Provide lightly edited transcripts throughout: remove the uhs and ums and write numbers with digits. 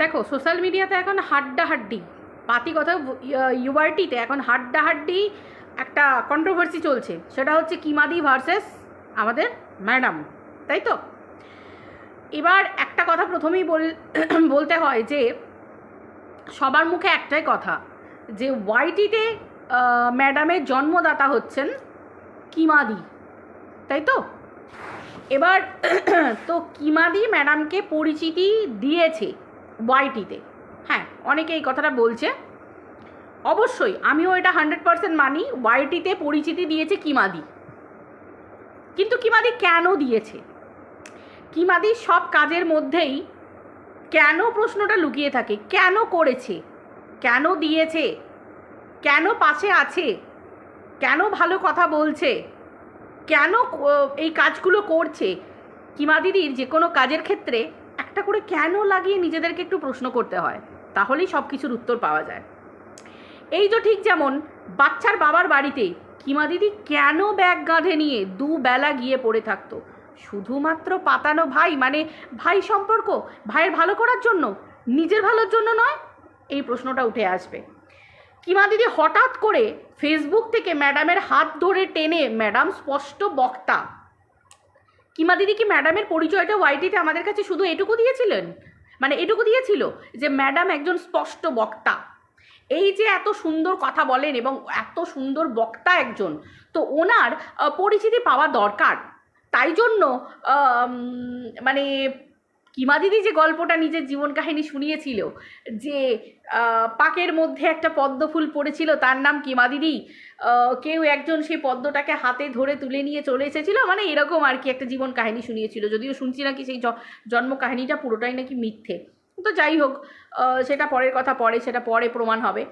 দেখো সোশ্যাল মিডিয়াতে এখন হাড্ডাহাড্ডি পাতি কথা, ইউআরটিতে এখন হাড্ডাহাড্ডি একটা কন্ট্রোভার্সি চলছে, সেটা হচ্ছে কিমাদি ভার্সেস আমাদের ম্যাডাম, তাই তো? এবার একটা কথা প্রথমেই বলতে হয় যে সবার মুখে একটাই কথা, যে ওয়াইটিতে ম্যাডামের জন্মদাতা হচ্ছেন কিমাদি, তাই তো? এবার তো কিমাদি ম্যাডামকে পরিচিতি দিয়েছে ওয়াইটিতে, হ্যাঁ, অনেকে এই কথাটা বলছে, অবশ্যই আমিও এটা 100% মানি, ওয়াইটিতে পরিচিতি দিয়েছে কিমাদি। কিন্তু কিমাদি কেন দিয়েছে? কিমাদি সব কাজের মধ্যেই কেন প্রশ্নটা লুকিয়ে থাকে, কেন করেছে, কেন দিয়েছে, কেন পাশে আছে, কেন ভালো কথা বলছে, কেন এই কাজগুলো করছে। কিমাদিদির যে কোনো কাজের ক্ষেত্রে একটা করে কেন লাগিয়ে নিজেদেরকে একটু প্রশ্ন করতে হয়, তাহলেই সব কিছুর উত্তর পাওয়া যায়। এই তো ঠিক যেমন বাচ্চার বাবার বাড়িতে কিমাদিদি কেন ব্যাগ কাঁধে নিয়ে দুবেলা গিয়ে পড়ে থাকতো, শুধুমাত্র পাতানো ভাই, মানে ভাই সম্পর্ক, ভাইয়ের ভালো করার জন্য, নিজের ভালোর জন্য নয়? এই প্রশ্নটা উঠে আসবে। কিমাদিদি হঠাৎ করে ফেসবুক থেকে ম্যাডামের হাত ধরে টেনে, ম্যাডাম স্পষ্ট বক্তা, কিমাদিদি কি ম্যাডামের পরিচয়টা ওয়াইটিতে আমাদের কাছে শুধু এটুকু দিয়েছিলেন, মানে এটুকু দিয়েছিল যে ম্যাডাম একজন স্পষ্ট বক্তা, এই যে এত সুন্দর কথা বলেন এবং এত সুন্দর বক্তা একজন, তো ওনার পরিচিতি পাওয়া দরকার। তাই জন্য মানে কিমাদিদি যে গল্পটা নিজের জীবন কাহিনী শুনিয়েছিল, যে পাকের মধ্যে একটা পদ্ম ফুল পড়েছিল, তার নাম কিমাদিদি, কেউ একজন সেই পদ্মটাকে হাতে ধরে তুলে নিয়ে চলে এসেছিল, মানে এরকম আর কি একটা জীবন কাহিনী শুনিয়েছিল। যদিও শুনছি নাকি সেই জন্ম কাহিনীটা পুরোটাই নাকি মিথ্যে, তো যাই হোক, সেটা পরের কথা, সেটা পরে প্রমাণ হবে।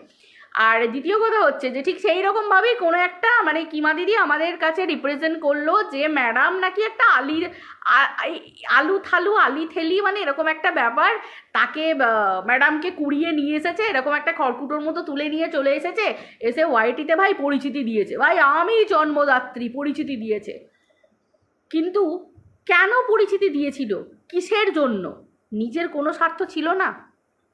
আর দ্বিতীয় কথা হচ্ছে যে ঠিক সেই রকমভাবেই কোনো একটা, মানে কিমাদিদি আমাদের কাছে রিপ্রেজেন্ট করলো যে ম্যাডাম নাকি একটা আলু থালু আলি থেলি, মানে এরকম একটা ব্যাপার, তাকে ম্যাডামকে কুড়িয়ে নিয়ে এসেছে, এরকম একটা খড়কুটোর মতো তুলে নিয়ে চলে এসেছে, এসে ওয়াইটিতে ভাই পরিচিতি দিয়েছে, ভাই আমি জন্মদাত্রী, পরিচিতি দিয়েছে। কিন্তু কেন পরিচিতি দিয়েছিল, কিসের জন্য? নিজের কোনো স্বার্থ ছিল না?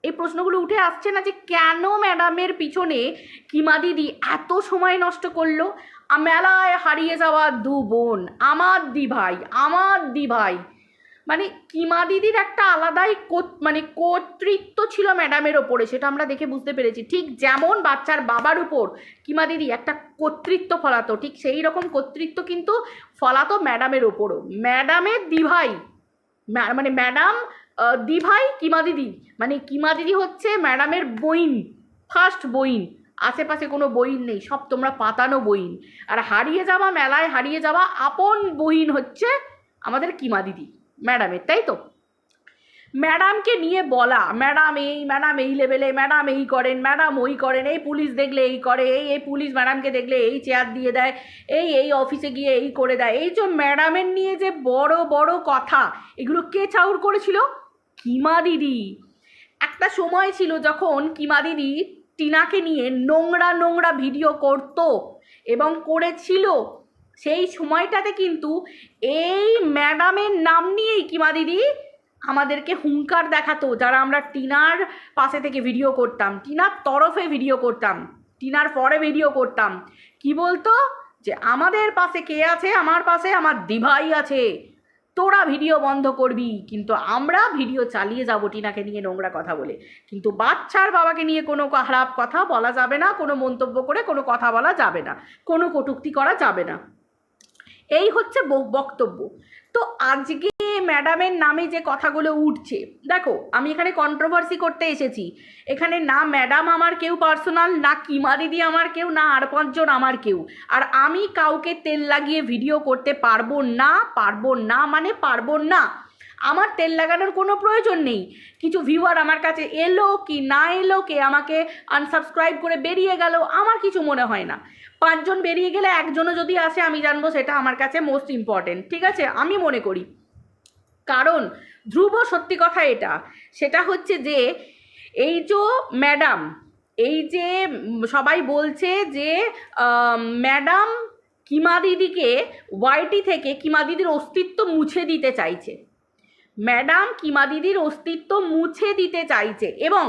এই প্রশ্নগুলো উঠে আসছে না যে কেন ম্যাডামের পিছনে কিমাদিদি এত সময় নষ্ট করলো? মেলায় হারিয়ে যাওয়া দু বোন, আমার দি ভাই, মানে কিমাদিদির একটা আলাদাই মানে কর্তৃত্ব ছিল ম্যাডামের ওপরে, সেটা আমরা দেখে বুঝতে পেরেছি। ঠিক যেমন বাচ্চার বাবার উপর কিমাদিদি একটা কর্তৃত্ব ফলাতো, ঠিক সেই রকম কর্তৃত্ব কিন্তু ফলাতো ম্যাডামের ওপরও। ম্যাডামের দিভাই, মানে ম্যাডাম দিভাই কিমাদিদি, মানে কিমাদিদি হচ্ছে ম্যাডামের বইন, ফার্স্ট বইন, আশেপাশে কোনো বইন নেই, সব তোমরা পাতানো বইন। আর হারিয়ে যাওয়া, মেলায় হারিয়ে যাওয়া আপন বইন হচ্ছে আমাদের কিমাদিদি ম্যাডামের, তাই তো? ম্যাডামকে নিয়ে বলা, ম্যাডাম এই লেভেলে, ম্যাডাম এই করেন, ম্যাডাম ওই করেন, এই পুলিশ দেখলে এই করে, এই পুলিশ ম্যাডামকে দেখলে এই চেয়ার দিয়ে দেয়, এই অফিসে গিয়ে এই করে দেয়, এই যে ম্যাডামের নিয়ে যে বড় বড় কথা, এগুলো কে চাউর করেছিল? কিমাদিদি। একটা সময় ছিল যখন কিমাদিদি টিনাকে নিয়ে নোংরা নোংরা ভিডিও করতো এবং করেছিল, সেই সময়টাতে কিন্তু এই ম্যাডামের নাম নিয়েই কিমাদিদি আমাদেরকে হুঙ্কার দেখাতো, যারা আমরা টিনার পাশে থেকে ভিডিও করতাম, টিনার তরফে ভিডিও করতাম, টিনার পরে ভিডিও করতাম। কি বলতো? যে আমাদের পাশে কে আছে? আমার পাশে আমার দিভাই আছে, তোরা ভিডিও বন্ধ করবি, কিন্তু আমরা ভিডিও চালিয়ে যাবো টিনাকে নিয়ে নোংরা কথা বলে। কিন্তু বাচ্চার বাবাকে নিয়ে কোনো খারাপ কথা বলা যাবে না, কোনো মন্তব্য করে কোনো কথা বলা যাবে না, কোনো কটূক্তি করা যাবে না, এই হচ্ছে বক্তব্য। তো আজকে ম্যাডামের নামে যে কথাগুলো উঠছে, দেখো আমি এখানে কন্ট্রোভার্সি করতে এসেছি, এখানে না ম্যাডাম আমার কেউ পার্সোনাল, না কিমাদিদি আমার কেউ, না আর পাঁচজন আমার কেউ। আর আমি কাউকে তেল লাগিয়ে ভিডিও করতে পারবো না, মানে পারবো না। আমার তেল লাগানোর কোনো প্রয়োজন নেই। কিছু ভিউয়ার আমার কাছে এলো কি না এলো, কে আমাকে আনসাবস্ক্রাইব করে বেরিয়ে গেল, আমার কিছু মনে হয় না। 5 জন বেরিয়ে গেলে একজনও যদি আসে আমি জানবো, সেটা আমার কাছে মোস্ট ইম্পর্টেন্ট, ঠিক আছে, আমি মনে করি। কারণ ধ্রুব সত্যি কথা এটা, সেটা হচ্ছে যে এই যে ম্যাডাম, এই যে সবাই বলছে যে ম্যাডাম কিমাদিদিকে ওয়াইটি থেকে কিমাদিদির অস্তিত্ব মুছে দিতে চাইছে, ম্যাডাম কিমা দিদির অস্তিত্ব মুছে দিতে চাইছে এবং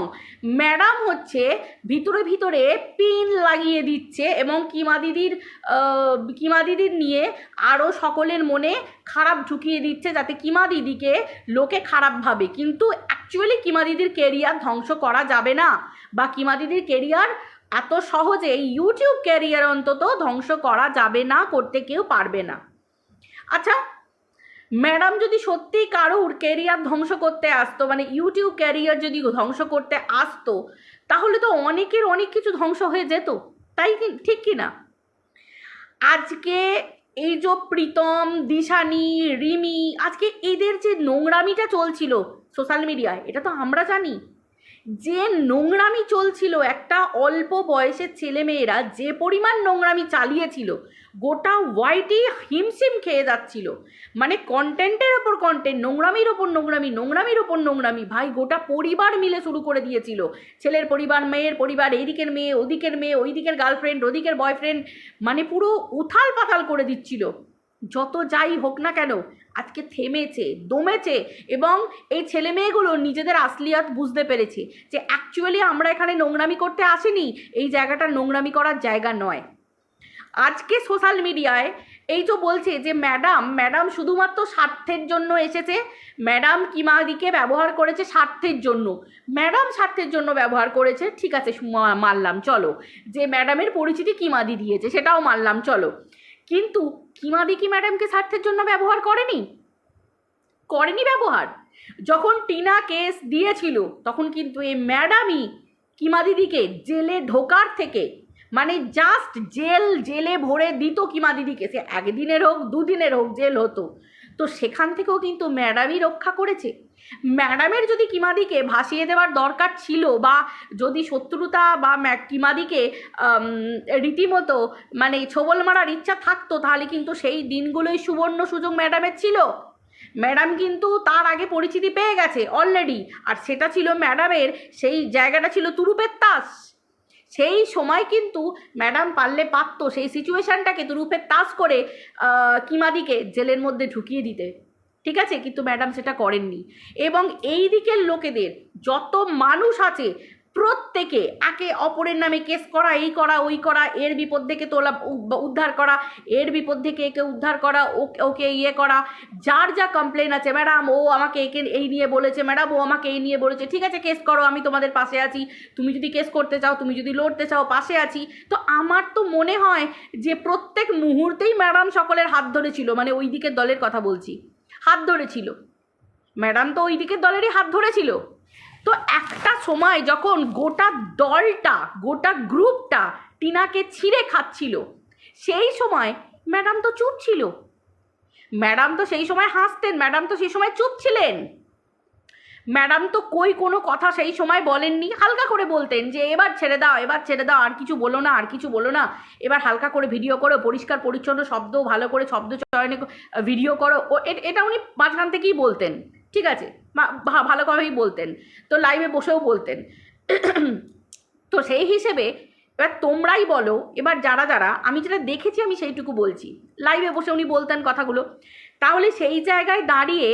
ম্যাডাম হচ্ছে ভিতরে ভিতরে পিন লাগিয়ে দিচ্ছে এবং কিমা দিদির নিয়ে আরও সকলের মনে খারাপ ঢুকিয়ে দিচ্ছে যাতে কিমা দিদিকে লোকে খারাপ ভাবে। কিন্তু অ্যাকচুয়ালি কিমা দিদির কেরিয়ার ধ্বংস করা যাবে না, বা কিমা দিদির কেরিয়ার এত সহজে ইউটিউব ক্যারিয়ার অন্তত ধ্বংস করা যাবে না, করতে কেউ পারবে না। আচ্ছা, ম্যাডাম যদি সত্যি কারোর ক্যারিয়ার ধ্বংস করতে আসতো, মানে ইউটিউব ক্যারিয়ার যদি ধ্বংস করতে আসতো, তাহলে তো অনেকের অনেক কিছু ধ্বংস হয়ে যেত, তাই কি ঠিক কি না? আজকে এই যে প্রীতম, দিশানি, রিমি, আজকে এদের যে নোংরামিটা চলছিল সোশ্যাল মিডিয়ায়, এটা তো আমরা জানি যে নোংরামি চলছিল। একটা অল্প বয়সের ছেলেমেয়েরা যে পরিমাণ নোংরামি চালিয়েছিল, গোটা ওয়াইটি হিমশিম খেয়ে যাচ্ছিল। মানে কন্টেন্টের ওপর কন্টেন্ট, নোংরামির ওপর নোংরামি, নোংরামির ওপর নোংরামি, ভাই গোটা পরিবার মিলে শুরু করে দিয়েছিল। ছেলের পরিবার, মেয়ের পরিবার, এইদিকের মেয়ে, ওদিকের মেয়ে, ওইদিকের গার্লফ্রেন্ড, ওদিকের বয়ফ্রেন্ড, মানে পুরো উথাল পাতাল করে দিচ্ছিল। যত যাই হোক না কেন, আজকে থেমেছে, দমেছে এবং এই ছেলে মেয়েগুলো নিজেদের আসলিয়াত বুঝতে পেরেছে যে অ্যাকচুয়ালি আমরা এখানে নোংরামি করতে আসিনি, এই জায়গাটা নোংরামি করার জায়গা নয়। আজকে সোশ্যাল মিডিয়ায় এই তো বলছে যে ম্যাডাম শুধুমাত্র স্বার্থের জন্য এসেছে, ম্যাডাম কিমাদিকে ব্যবহার করেছে স্বার্থের জন্য। ম্যাডাম স্বার্থের জন্য ব্যবহার করেছে, ঠিক আছে মানলাম, চলো যে ম্যাডামের পরিচিতি কিমাদি দিয়েছে, সেটাও মানলাম, চলো। কিন্তু কিমাদি কি ম্যাডামকে স্বার্থের জন্য ব্যবহার করেনি ব্যবহার। যখন টিনা কেস দিয়েছিল তখন কিন্তু এই ম্যাডামই কিমা দিদিকে জেলে ঢোকার থেকে, মানে জাস্ট জেলে ভরে দিত কিমা দিদিকে, সে একদিনের হোক দুদিনের হোক জেল হতো, তো সেখান থেকেও কিন্তু ম্যাডামই রক্ষা করেছে। ম্যাডামের যদি কিমাদিকে ভাসিয়ে দেওয়ার দরকার ছিল, বা যদি শত্রুতা বা কিমাদিকে রীতিমতো মানে ছোবল মারার ইচ্ছা থাকতো, তাহলে কিন্তু সেই দিনগুলোই সুবর্ণ সুযোগ ম্যাডামের ছিল। ম্যাডাম কিন্তু তার আগে পরিচিতি পেয়ে গেছে অলরেডি, আর সেটা ছিল ম্যাডামের, সেই জায়গাটা ছিল তুরুপের তাস। সেই সময় কিন্তু ম্যাডাম পারতো সেই সিচুয়েশানটাকে তুরুপের তাস করে কিমাদিকে জেলের মধ্যে ঢুকিয়ে দিতে, ঠিক আছে, কিন্তু ম্যাডাম সেটা করেননি। এবং এই দিকের লোকেদের যত মানুষ আছে প্রত্যেকে একে অপরের নামে কেস করা, এই করা ওই করা, এর বিপদ থেকে তোলা উদ্ধার করা, এর বিপদ থেকে একে উদ্ধার করা, ওকে ইয়ে করা, যার যা কমপ্লেন আছে, ম্যাডাম ও আমাকে একে এই নিয়ে বলেছে, ম্যাডাম ও আমাকে এই নিয়ে বলেছে, ঠিক আছে কেস করো, আমি তোমাদের পাশে আছি, তুমি যদি কেস করতে চাও, তুমি যদি লড়তে চাও, পাশে আছি। তো আমার তো মনে হয় যে প্রত্যেক মুহূর্তেই ম্যাডাম সকলের হাত ধরেছিল, মানে ওই দিকের দলের কথা বলছি, হাত ধরেছিল ম্যাডাম, তো ওই দিকের দলেরই হাত ধরেছিল। তো একটা সময় যখন গোটা দলটা, গোটা গ্রুপটা টিনাকে ছিঁড়ে খাচ্ছিল, সেই সময় ম্যাডাম তো চুপ ছিল, ম্যাডাম তো সেই সময় হাসতেন, ম্যাডাম তো সেই সময় চুপ ছিলেন, ম্যাডাম তো কোনো কথা সেই সময় বলেননি, হালকা করে বলতেন যে এবার ছেড়ে দাও, এবার ছেড়ে দাও, আর কিছু বলো না, আর কিছু বলো না, এবার হালকা করে ভিডিও করো, পরিষ্কার পরিচ্ছন্ন শব্দ, ভালো করে শব্দ চয়নে ভিডিও করো, এটা উনি মাঝখান থেকেই বলতেন, ঠিক আছে, ভালোভাবেই বলতেন, তো লাইভে বসেও বলতেন। তো সেই হিসেবে এবার তোমরাই বলো, এবার যারা আমি যেটা দেখেছি আমি সেইটুকু বলছি, লাইভে বসে উনি বলতেন কথাগুলো, তাহলে সেই জায়গায় দাঁড়িয়ে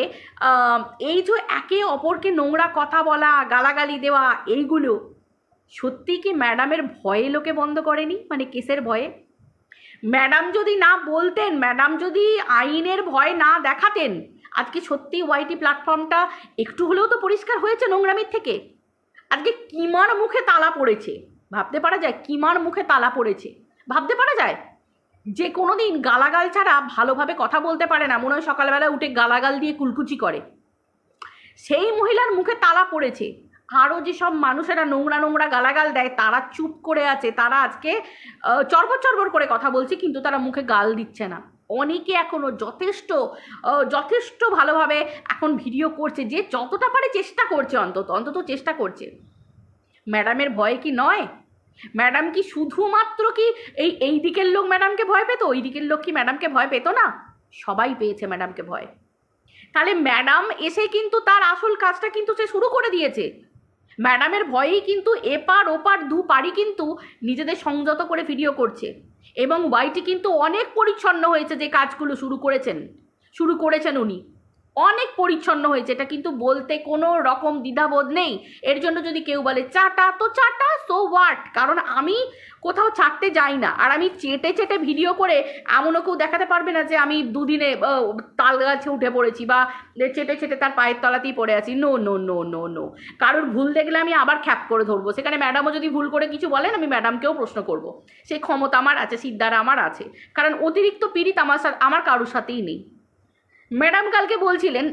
এই যে একে অপরকে নোংরা কথা বলা, গালাগালি দেওয়া, এইগুলো সত্যি কি ম্যাডামের ভয়ে লোকে বন্ধ করেনি, মানে কেসের ভয়ে? ম্যাডাম যদি না বলতেন, ম্যাডাম যদি আইনের ভয় না দেখাতেন, আজকে সত্যি ওয়াইটি প্ল্যাটফর্মটা একটু হলেও তো পরিষ্কার হয়েছে নোংরামির থেকে। আজকে কিমার মুখে তালা পড়েছে, ভাবতে পারা যায়, কিমার মুখে তালা পড়েছে, ভাবতে পারা যায়, যে কোনো দিন গালাগাল ছাড়া ভালোভাবে কথা বলতে পারে না, মনে হয় সকালবেলা উঠে গালাগাল দিয়ে কুলকুচি করে, সেই মহিলার মুখে তালা পড়েছে। আরও যেসব মানুষেরা নোংরা গালাগাল দেয় তারা চুপ করে আছে, তারা আজকে চরবর করে কথা বলছে, কিন্তু তারা মুখে গাল দিচ্ছে না। অনেকে এখনও যথেষ্ট ভালোভাবে এখন ভিডিও করছে, যে যতটা পারে চেষ্টা করছে, অন্তত চেষ্টা করছে। ম্যাডামের ভয় কি নয়? ম্যাডাম কি শুধুমাত্র কি এই দিকের লোক ম্যাডামকে ভয় পেত, ওই দিকের লোক কি ম্যাডামকে ভয় পেত না? সবাই পেয়েছে ম্যাডামকে ভয়। তাহলে ম্যাডাম এসে কিন্তু তার আসল কাজটা কিন্তু সে শুরু করে দিয়েছে। ম্যাডামের ভয়েই কিন্তু এপার ওপার দুপারই কিন্তু নিজেদের সংযত করে ভিডিও করছে, এবং ওয়াইটি কিন্তু অনেক পরিচ্ছন্ন হয়েছে যে কাজগুলো শুরু করেছেন উনি, অনেক পরিচ্ছন্ন হয়েছে, এটা কিন্তু বলতে কোনো রকম দ্বিধাবোধ নেই। এর জন্য যদি কেউ বলে চাটা, তো চাটা, সো হোয়াট, কারণ আমি কোথাও ছাড়তে যাই না। আর আমি চেটে চেটে ভিডিও করে এমনও কেউ দেখাতে পারবে না যে আমি দুদিনে তাল গাছে উঠে পড়েছি বা চেটে চেটে তার পায়ের তলাতেই পড়ে আছি। No no no no no, কারোর ভুল দেখলে আমি আবার খ্যাপ করে ধরবো। সেখানে ম্যাডামও যদি ভুল করে কিছু বলেন, আমি ম্যাডামকেও প্রশ্ন করব, সেই ক্ষমতা আমার আছে, সিদ্ধারা আমার আছে, কারণ অতিরিক্ত পীড়িত আমার কারোর সাথেই নেই। ম্যাডাম কালকে বলছিলেন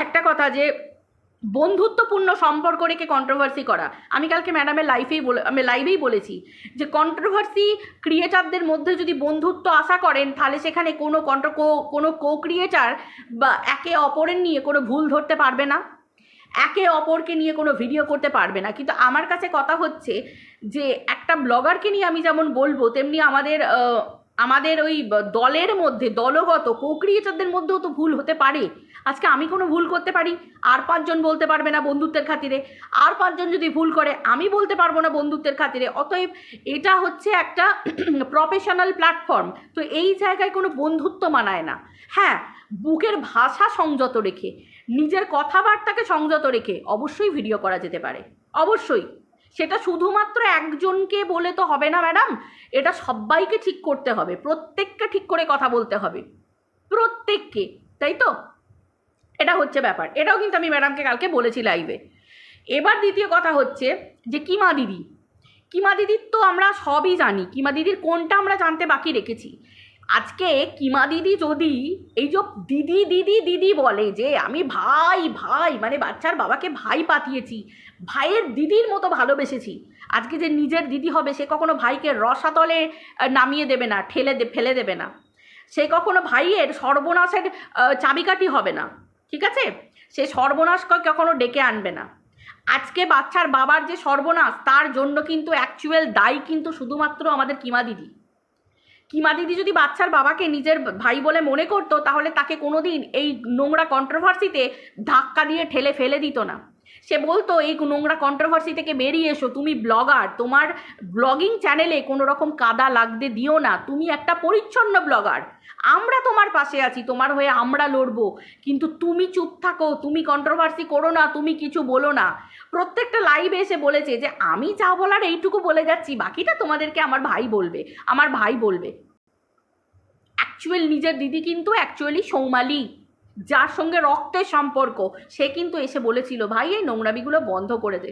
একটা কথা, যে বন্ধুত্বপূর্ণ সম্পর্ক রেখে কন্ট্রোভার্সি করা। আমি কালকে ম্যাডামের লাইভেই বলেছি যে কন্ট্রোভার্সি ক্রিয়েটারদের মধ্যে যদি বন্ধুত্ব আশা করেন, তাহলে সেখানে কোনো কো ক্রিয়েটার বা একে অপরের নিয়ে কোনো ভুল ধরতে পারবে না, একে অপরকে নিয়ে কোনো ভিডিও করতে পারবে না। কিন্তু আমার কাছে কথা হচ্ছে যে একটা ব্লগারকে নিয়ে আমি যেমন বলবো, তেমনি আমাদের ওই দলের মধ্যে দলগত কো ক্রিয়েটারদের মধ্যেও তো ভুল হতে পারে। আজকে আমি কোনো ভুল করতে পারি, আর 5 জন বলতে পারবে না বন্ধুত্বের খাতিরে, আর 5 জন যদি ভুল করে আমি বলতে পারবো না বন্ধুত্বের খাতিরে। অতএব এটা হচ্ছে একটা প্রফেশনাল প্ল্যাটফর্ম, তো এই জায়গায় কোনো বন্ধুত্ব মানায় না। হ্যাঁ, বুকের ভাষা সংযত রেখে, নিজের কথাবার্তাকে সংযত রেখে অবশ্যই ভিডিও করা যেতে পারে, অবশ্যই। সেটা শুধুমাত্র একজনকে বলে তো হবে না ম্যাডাম, এটা সবাইকে ঠিক করতে হবে, প্রত্যেককে ঠিক করে কথা বলতে হবে, প্রত্যেককে, তাই তো? এটা হচ্ছে ব্যাপার। এটাও কিন্তু আমি ম্যাডামকে কালকে বলেছি লাইভে। এবার দ্বিতীয় কথা হচ্ছে যে কিমা দিদির তো আমরা সবই জানি, কিমা দিদির কোনটা আমরা জানতে বাকি রেখেছি। আজকে কিমা দিদি যদি এই যে দিদি দিদি দিদি বলে যে আমি ভাই ভাই মানে বাচ্চার বাবাকে ভাই পাঠিয়েছি, ভাইয়ের দিদির মতো ভালোবেসেছি, আজকে যে নিজের দিদি হবে সে কখনো ভাইকে রসাতলে নামিয়ে দেবে না, ফেলে দেবে না, সে কখনো ভাইয়ের সর্বনাশের চাবিকাঠি হবে না, ঠিক আছে? সে সর্বনাশ কখনো ডেকে আনবে না। আজকে বাচ্চার বাবার যে সর্বনাশ, তার জন্য কিন্তু অ্যাকচুয়াল দায়ী কিন্তু শুধুমাত্র আমাদের কিমা দিদি যদি বাচ্চার বাবাকে নিজের ভাই বলে মনে করতো, তাহলে তাকে কোনোদিন এই নোংরা কন্ট্রোভার্সিতে ধাক্কা দিয়ে ঠেলে ফেলে দিত না। সে বলতো এই নোংরা কন্ট্রোভার্সি থেকে বেরিয়ে এসো, তুমি ব্লগার, তোমার ব্লগিং চ্যানেলে কোনো রকম কাদা লাগতে দিও না, তুমি একটা পরিচ্ছন্ন ব্লগার, আমরা তোমার পাশে আছি, তোমার হয়ে আমরা লড়বো, কিন্তু তুমি চুপ থাকো, তুমি কন্ট্রোভার্সি করো না, তুমি কিছু বলো না। প্রত্যেকটা লাইভে এসে বলেছে যে আমি যা বলার এইটুকু বলে যাচ্ছি, বাকিটা তোমাদেরকে আমার ভাই বলবে। অ্যাকচুয়াল নিজের দিদি কিন্তু অ্যাকচুয়ালি সৌমালি, যার সঙ্গে রক্তের সম্পর্ক, সে কিন্তু এসে বলেছিল ভাই এই নোংরামিগুলো বন্ধ করে দে,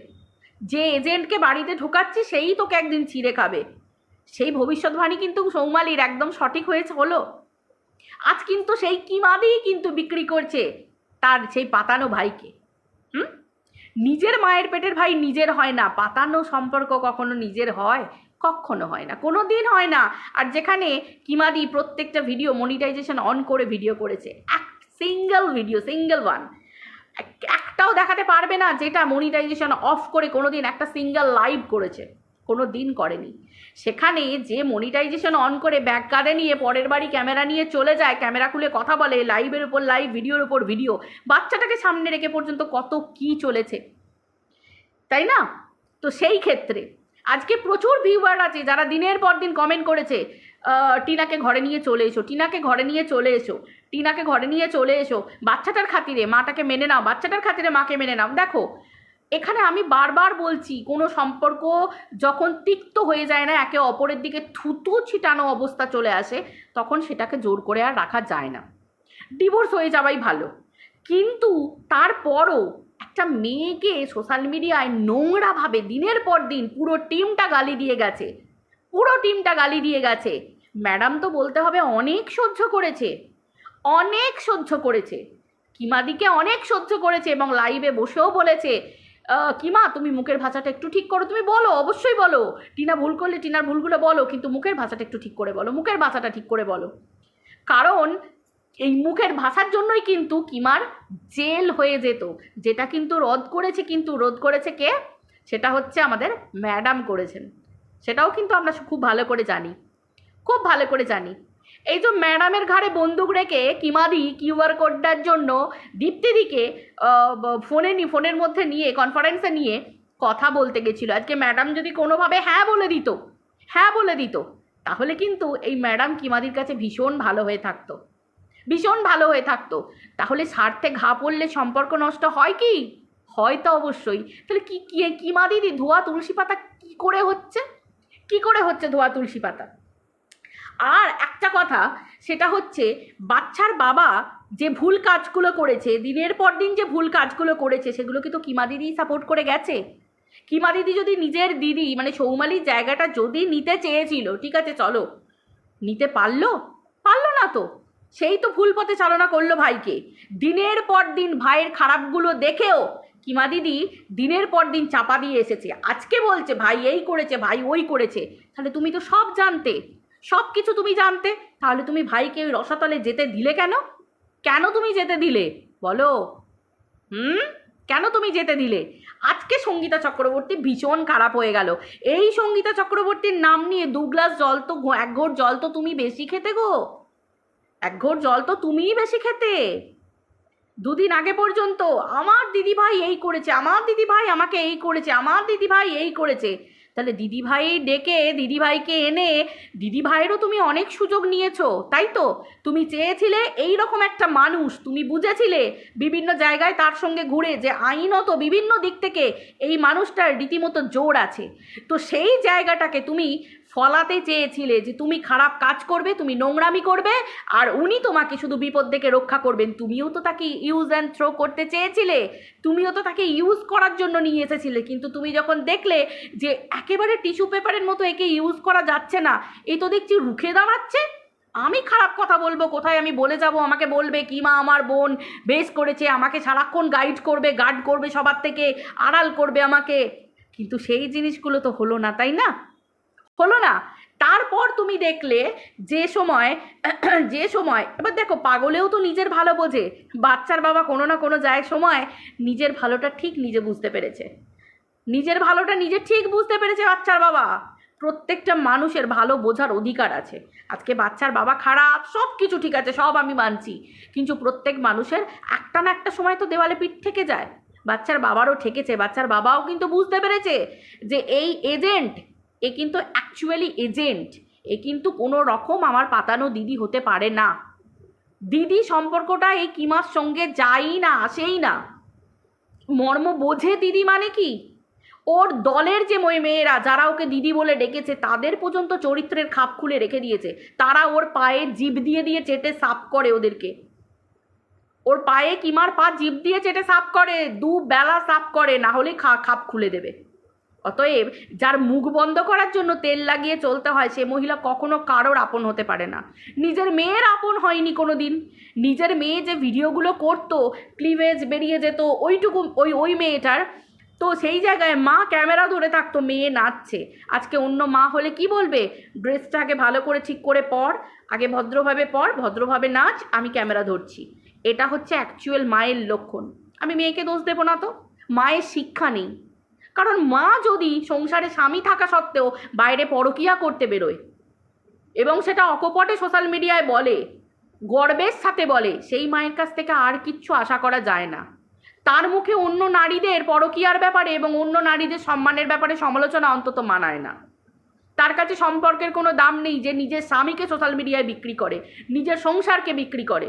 যে এজেন্টকে বাড়িতে ঢোকাচ্ছি সেই তোকে একদিন ছিঁড়ে খাবে। সেই ভবিষ্যৎবাণী কিন্তু সৌমালির একদম সঠিক হলো। আজ কিন্তু সেই কিমাদিই কিন্তু বিক্রি করছে তার সেই পাতানো ভাইকে। নিজের মায়ের পেটের ভাই নিজের হয় না, পাতানো সম্পর্ক কখনো নিজের হয়? কখনো হয় না, কোনো দিন হয় না। আর যেখানে কিমাদি প্রত্যেকটা ভিডিও মনিটাইজেশন অন করে ভিডিও করেছে, সিঙ্গেল ওয়ান, একটাও দেখাতে পারবে না যেটা মনিটাইজেশন অফ করে কোনোদিন একটা সিঙ্গেল লাইভ করেছে, কোনো দিন করেনি। সেখানে যে মনিটাইজেশন অন করে ব্যাক কাঁধে নিয়ে পরের বাড়ি ক্যামেরা নিয়ে চলে যায়, ক্যামেরা খুলে কথা বলে, লাইভের উপর লাইভ, ভিডিওর উপর ভিডিও, বাচ্চাটাকে সামনে রেখে পর্যন্ত কত কি চলেছে, তাই না? তো সেই ক্ষেত্রে আজকে প্রচুর ভিউয়ার আছে যারা দিনের পর দিন কমেন্ট করেছে টিনাকে ঘরে নিয়ে চলে এসো, টিনাকে ঘরে নিয়ে চলে এসো, বাচ্চাটার খাতিরে মাটাকে মেনে নাও, বাচ্চাটার খাতিরে মাকে মেনে নাও। দেখো, এখানে আমি বারবার বলছি, কোনো সম্পর্ক যখন তিক্ত হয়ে যায় না, একে অপরের দিকে থুতু ছিটানো অবস্থা চলে আসে, তখন সেটাকে জোর করে আর রাখা যায় না, ডিভোর্স হয়ে যাওয়াই ভালো। কিন্তু তারপরও একটা মেয়েকে সোশ্যাল মিডিয়ায় নোংরাভাবে দিনের পর দিন পুরো টিমটা গালি দিয়ে গেছে। ম্যাডাম তো বলতে হবে অনেক সহ্য করেছে, কিমাদিকে অনেক সহ্য করেছে, এবং লাইভে বসেও বলেছে কিমা তুমি মুখের ভাষাটা একটু ঠিক করো, তুমি বলো, অবশ্যই বলো, টিনা ভুল করলে টিনার ভুলগুলো বলো, কিন্তু মুখের ভাষাটা একটু ঠিক করে বলো, কারণ এই মুখের ভাষার জন্যই কিন্তু কিমার জেল হয়ে যেত, যেটা কিন্তু রোধ করেছে কে? সেটা হচ্ছে আমাদের ম্যাডাম করেছেন, সেটাও কিন্তু আমরা খুব ভালো করে জানি। এই যে ম্যাডামের ঘাড়ে বন্দুক রেখে কিমাদি কিউআর কোডটার জন্য দীপ্তিদিকে ফোনের মধ্যে নিয়ে কনফারেন্সে নিয়ে কথা বলতে গেছিল। আজকে ম্যাডাম যদি কোনোভাবে হ্যাঁ বলে দিত, তাহলে কিন্তু এই ম্যাডাম কিমাদির কাছে ভীষণ ভালো হয়ে থাকতো। ভীষণ ভালো হয়ে থাকতো। তাহলে স্বার্থে ঘা পড়লে সম্পর্ক নষ্ট হয় কি? হয় তো অবশ্যই। তাহলে কিমা দিদি ধোয়া তুলসী পাতা কি করে হচ্ছে? কি করে হচ্ছে ধোয়া তুলসী পাতা? আর একটা কথা, সেটা হচ্ছে বাচ্চার বাবা যে ভুল কাজগুলো করেছে, দিনের পর দিন যে ভুল কাজগুলো করেছে, সেগুলো কি তো কিমা দিদি সাপোর্ট করে গেছে? কিমা দিদি যদি নিজের দিদি মানে সৌমালির জায়গাটা যদি নিতে চেয়েছিল, ঠিক আছে চলো, নিতে পারলো? পারলো না তো। সেই তো ভুল পথে চালনা করলো ভাইকে। দিনের পর দিন ভাইয়ের খারাপগুলো দেখেও কিমা দিদি দিনের পর দিন চাপা দিয়ে এসেছে। আজকে বলছে ভাই এই করেছে, ভাই ওই করেছে। তাহলে তুমি তো সব জানতে, সব কিছু তুমি জানতে, তাহলে তুমি ভাইকে ওই রসাতলে যেতে দিলে কেন? কেন তুমি যেতে দিলে বলো? কেন তুমি যেতে দিলে? আজকে সঙ্গীতা চক্রবর্তী ভীষণ খারাপ হয়ে গেল। এই সঙ্গীতা চক্রবর্তীর নাম নিয়ে 2 গ্লাস জল তো, 1 ঘোট জল তো তুমি বেশি খেতে গো। 1 ঘোট জল তো তুমিই বেশি খেতে। দুদিন আগে পর্যন্ত আমার দিদিভাই এই করেছে, আমার দিদিভাই আমাকে এই করেছে, আমার দিদিভাই এই করেছে। তাহলে দিদিভাই ডেকে দিদিভাইকে এনে দিদিভাইয়েরও তুমি অনেক সুযোগ নিয়েছো, তাই তো? তুমি চেয়েছিলে এই রকম একটা মানুষ, তুমি বুঝেছিলে বিভিন্ন জায়গায় তার সঙ্গে ঘুরে যে আইনত বিভিন্ন দিক থেকে এই মানুষটার রীতিমতো জোর আছে। তো সেই জায়গাটাকে তুমি ফলাতে চেয়েছিলে যে তুমি খারাপ কাজ করবে, তুমি নোংরামি করবে, আর উনি তোমাকে শুধু বিপদ থেকে রক্ষা করবেন। তুমিও তো তাকে ইউজ অ্যান্ড থ্রো করতে চেয়েছিলে, তুমিও তো তাকে ইউজ করার জন্য নিয়ে এসেছিলে। কিন্তু তুমি যখন দেখলে যে একেবারে টিস্যু পেপারের মতো একে ইউজ করা যাচ্ছে না, এই তো দেখছি রুখে দাঁড়াচ্ছে। আমি খারাপ কথা বলবো কোথায়, আমি বলে যাব, আমাকে বলবে কিমা আমার বোন বেশ করেছে, আমাকে সারাক্ষণ গাইড করবে, গার্ড করবে, সবার থেকে আড়াল করবে আমাকে। কিন্তু সেই জিনিসগুলো তো হলো না, তাই না? হলো না। তারপর তুমি দেখলে যে সময় এবার দেখো, পাগলেও তো নিজের ভালো বোঝে। বাচ্চার বাবা কোনো না কোনো সময় নিজের ভালোটা ঠিক নিজে বুঝতে পেরেছে, নিজের ভালোটা নিজে ঠিক বুঝতে পেরেছে বাচ্চার বাবা। প্রত্যেকটা মানুষের ভালো বোঝার অধিকার আছে। আজকে বাচ্চার বাবা খারাপ, সব কিছু ঠিক আছে, সব আমি মানছি, কিন্তু প্রত্যেক মানুষের একটা না একটা সময় তো দেওয়ালে পিঠ থেকে যায়। বাচ্চার বাবারও ঠেকেছে, বাচ্চার বাবাও কিন্তু বুঝতে পেরেছে যে এই এজেন্ট, এ কিন্তু অ্যাকচুয়ালি এজেন্ট, এ কিন্তু কোনো রকম আমার পাতানো দিদি হতে পারে না। দিদি সম্পর্কটা এই কিমার সঙ্গে যাই না, আসেই না। মর্ম বোঝে দিদি মানে কি? ওর দলের যে মেয়েরা যারা ওকে দিদি বলে ডেকেছে, তাদের পর্যন্ত চরিত্রের খাপ খুলে রেখে দিয়েছে। তারা ওর পায়ে জিভ দিয়ে দিয়ে চেটে সাফ করে ওদেরকে। ওর পায়ে কিমার পা জিভ দিয়ে চেটে সাফ করে, 2 বেলা সাফ করে, না হলে খাপ খুলে দেবে। অতএব যার মুখ বন্ধ করার জন্য তেল লাগিয়ে চলতে হয়, সে মহিলা কখনো কারোর আপন হতে পারে না। নিজের মেয়ের আপন হয়নি কোনো দিন। নিজের মেয়ে যে ভিডিওগুলো করতো, ক্লিভেজ বেরিয়ে যেত ওইটুকু, ওই মেয়েটার তো সেই জায়গায় মা ক্যামেরা ধরে থাকতো, মেয়ে নাচছে। আজকে অন্য মা হলে কি বলবে? ড্রেসটা আগে ভালো করে ঠিক করে পর, আগে ভদ্রভাবে পর, ভদ্রভাবে নাচ, আমি ক্যামেরা ধরছি। এটা হচ্ছে অ্যাকচুয়াল মায়ের লক্ষণ। আমি মেয়েকে দোষ দেবো না তো, মায়ের শিক্ষা নেই। কারণ মা যদি সংসারে স্বামী থাকা সত্ত্বেও বাইরে পরকীয়া করতে বেরোয় এবং সেটা অকপটে সোশ্যাল মিডিয়ায় বলে, গর্বের সাথে বলে, সেই মায়ের কাছ থেকে আর কিচ্ছু আশা করা যায় না। তার মুখে অন্য নারীদের পরকীয়ার ব্যাপারে এবং অন্য নারীদের সম্মানের ব্যাপারে সমালোচনা অন্তত মানায় না। তার কাছে সম্পর্কের কোনো দাম নেই যে নিজের স্বামীকে সোশ্যাল মিডিয়ায় বিক্রি করে, নিজের সংসারকে বিক্রি করে।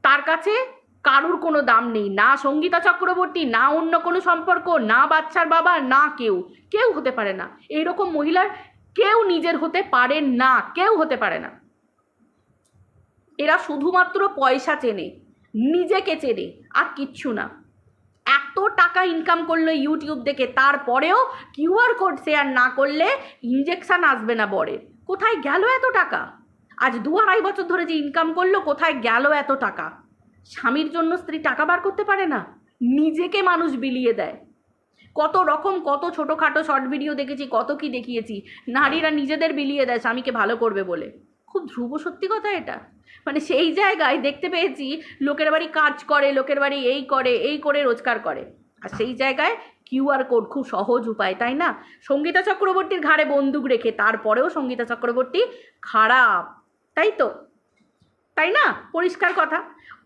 তার কাছে কারুর কোনো দাম নেই, না সঙ্গীতা চক্রবর্তী, না অন্য কোনো সম্পর্ক, না বাচ্চার বাবা, না কেউ হতে পারে না। এইরকম মহিলার কেউ নিজের হতে পারে না, কেউ হতে পারে না। এরা শুধুমাত্র পয়সা চেনে, নিজেকে চেনে, আর কিচ্ছু না। এত টাকা ইনকাম করলো ইউটিউব দেখে, তারপরেও কিউআর কোড শেয়ার না করলে ইঞ্জেকশন আসবে না বরে। কোথায় গেল এত টাকা? আজ 2-2.5 বছর ধরে যে ইনকাম করলো, কোথায় গেল এত টাকা? স্বামীর জন্য স্ত্রী টাকা বার করতে পারে না, নিজেকে মানুষ বিলিয়ে দেয়। কত রকম, কত ছোটোখাটো শর্ট ভিডিও দেখেছি, কত কি দেখিয়েছি, নারীরা নিজেদের বিলিয়ে দেয় স্বামীকে ভালো করবে বলে। খুব ধ্রুব সত্যি কথা এটা। মানে সেই জায়গায় দেখতে পেয়েছি লোকের বাড়ি কাজ করে, লোকের বাড়ি এই করে রোজগার করে, আর সেই জায়গায় কিউআর কোড খুব সহজ উপায়, তাই না? সঙ্গীতা চক্রবর্তীর ঘাড়ে বন্দুক রেখে তারপরেও সঙ্গীতা চক্রবর্তী খারাপ, তাই তো? তাই না? পরিষ্কার কথা।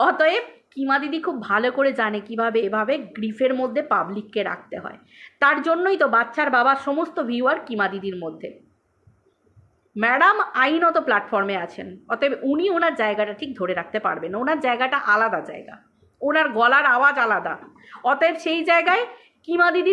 অতএব কিমা দিদি খুব ভালো করে জানে কিভাবে এভাবে গ্রিফের মধ্যে পাবলিককে রাখতে হয়। তার জন্যই তো বাচ্চার বাবার সমস্ত ভিউয়ার কিমা দিদির মধ্যে। ম্যাডাম আইনত প্ল্যাটফর্মে আছেন, অতএব উনি ওনার জায়গাটা ঠিক ধরে রাখতে পারবেন। ওনার জায়গাটা আলাদা জায়গা, ওনার গলার আওয়াজ আলাদা। অতএব সেই জায়গায় কিমা দিদির